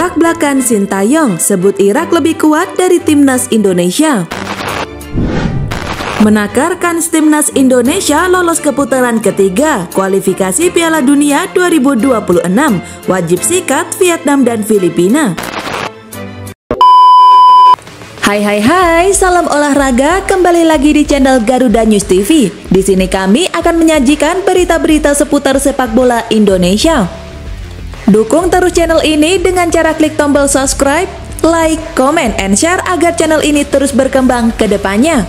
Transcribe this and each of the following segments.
Belak-belakan Sintayong sebut Irak lebih kuat dari timnas Indonesia. Menakar kans timnas Indonesia lolos ke putaran ketiga kualifikasi Piala Dunia 2026, wajib sikat Vietnam dan Filipina. Hai, salam olahraga, kembali lagi di channel Garuda News TV. Di sini kami akan menyajikan berita-berita seputar sepak bola Indonesia. Dukung terus channel ini dengan cara klik tombol subscribe, like, comment, and share agar channel ini terus berkembang ke depannya.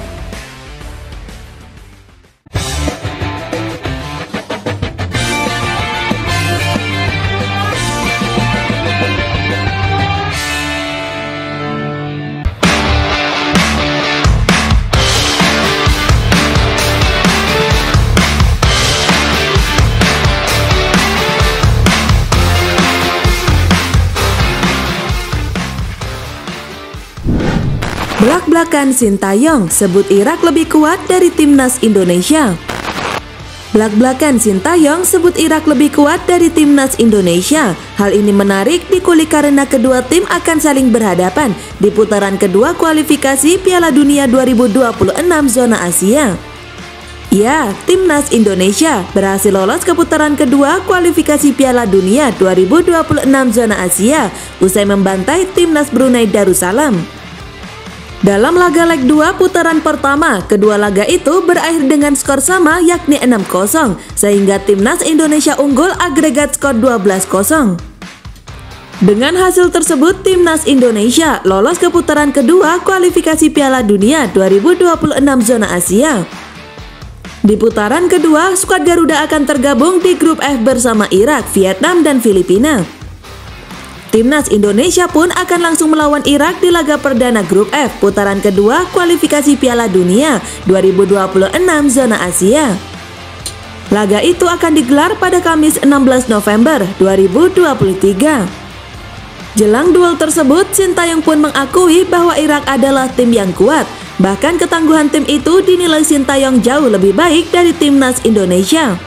Belak-belakan Sintayong sebut Irak lebih kuat dari timnas Indonesia. Belak-belakan Sintayong sebut Irak lebih kuat dari timnas Indonesia. Hal ini menarik dikulik karena kedua tim akan saling berhadapan di putaran kedua kualifikasi Piala Dunia 2026 zona Asia. Ya, timnas Indonesia berhasil lolos ke putaran kedua kualifikasi Piala Dunia 2026 zona Asia usai membantai timnas Brunei Darussalam. Dalam laga leg 2 putaran pertama, kedua laga itu berakhir dengan skor sama yakni 6-0, sehingga timnas Indonesia unggul agregat skor 12-0. Dengan hasil tersebut, timnas Indonesia lolos ke putaran kedua kualifikasi Piala Dunia 2026 zona Asia. Di putaran kedua, skuad Garuda akan tergabung di grup F bersama Irak, Vietnam, dan Filipina. Timnas Indonesia pun akan langsung melawan Irak di laga perdana grup F putaran kedua kualifikasi Piala Dunia 2026 zona Asia. Laga itu akan digelar pada Kamis 16 November 2023. Jelang duel tersebut, Sintayong pun mengakui bahwa Irak adalah tim yang kuat. Bahkan ketangguhan tim itu dinilai Sintayong jauh lebih baik dari timnas Indonesia.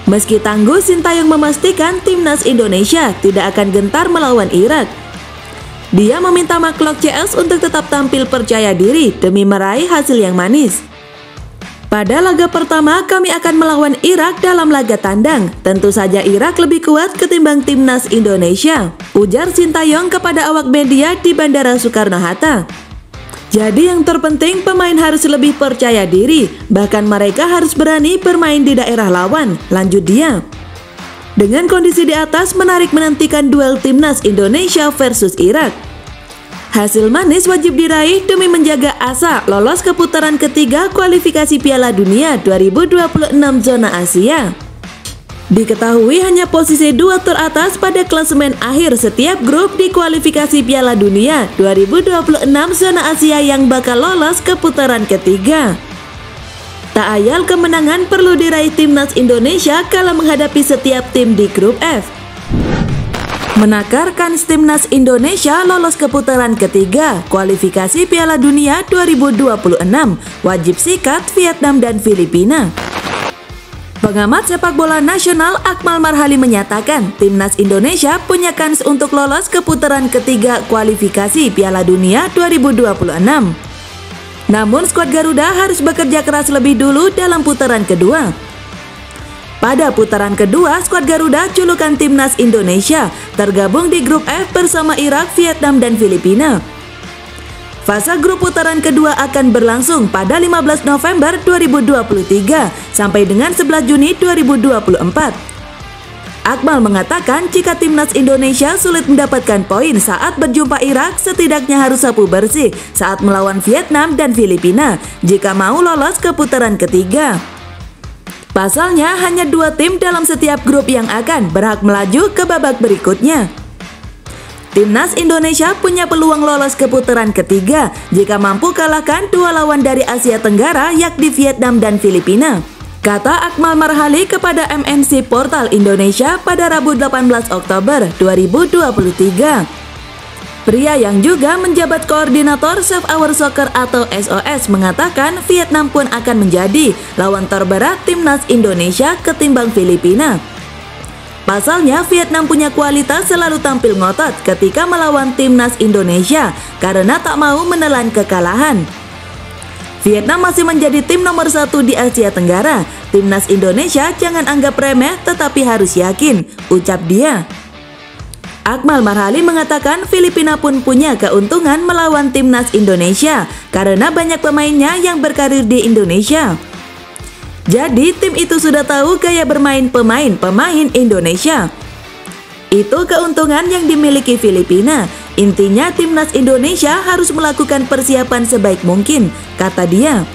Meski tangguh, Sintayong memastikan timnas Indonesia tidak akan gentar melawan Irak. Dia meminta maklok CS untuk tetap tampil percaya diri demi meraih hasil yang manis. Pada laga pertama, kami akan melawan Irak dalam laga tandang. Tentu saja Irak lebih kuat ketimbang timnas Indonesia, ujar Sintayong kepada awak media di Bandara Soekarno-Hatta. Jadi yang terpenting pemain harus lebih percaya diri, bahkan mereka harus berani bermain di daerah lawan, lanjut dia. Dengan kondisi di atas menarik menantikan duel timnas Indonesia versus Irak. Hasil manis wajib diraih demi menjaga asa lolos ke putaran ketiga kualifikasi Piala Dunia 2026 zona Asia. Diketahui hanya posisi 2 teratas pada klasemen akhir setiap grup di kualifikasi Piala Dunia 2026 zona Asia yang bakal lolos ke putaran ketiga. Tak ayal kemenangan perlu diraih timnas Indonesia kala menghadapi setiap tim di grup F. Menakar kans timnas Indonesia lolos ke putaran ketiga kualifikasi Piala Dunia 2026, wajib sikat Vietnam dan Filipina. Pengamat sepak bola nasional Akmal Marhali menyatakan timnas Indonesia punya kans untuk lolos ke putaran ketiga kualifikasi Piala Dunia 2026. Namun skuad Garuda harus bekerja keras lebih dulu dalam putaran kedua. Pada putaran kedua, skuad Garuda julukan timnas Indonesia tergabung di grup F bersama Irak, Vietnam, dan Filipina. Fase grup putaran kedua akan berlangsung pada 15 November 2023 sampai dengan 11 Juni 2024. Akmal mengatakan jika timnas Indonesia sulit mendapatkan poin saat berjumpa Irak, setidaknya harus sapu bersih saat melawan Vietnam dan Filipina jika mau lolos ke putaran ketiga. Pasalnya hanya 2 tim dalam setiap grup yang akan berhak melaju ke babak berikutnya. Timnas Indonesia punya peluang lolos ke putaran ketiga jika mampu kalahkan 2 lawan dari Asia Tenggara yakni Vietnam dan Filipina, kata Akmal Marhali kepada MNC Portal Indonesia pada Rabu 18 Oktober 2023. Pria yang juga menjabat koordinator Save Our Soccer atau SOS mengatakan Vietnam pun akan menjadi lawan terberat timnas Indonesia ketimbang Filipina. Pasalnya, Vietnam punya kualitas selalu tampil ngotot ketika melawan timnas Indonesia karena tak mau menelan kekalahan. Vietnam masih menjadi tim nomor 1 di Asia Tenggara. Timnas Indonesia jangan anggap remeh tetapi harus yakin, ucap dia. Akmal Marhali mengatakan Filipina pun punya keuntungan melawan timnas Indonesia karena banyak pemainnya yang berkarir di Indonesia. Jadi tim itu sudah tahu gaya bermain pemain Indonesia. Itu keuntungan yang dimiliki Filipina. Intinya timnas Indonesia harus melakukan persiapan sebaik mungkin, kata dia.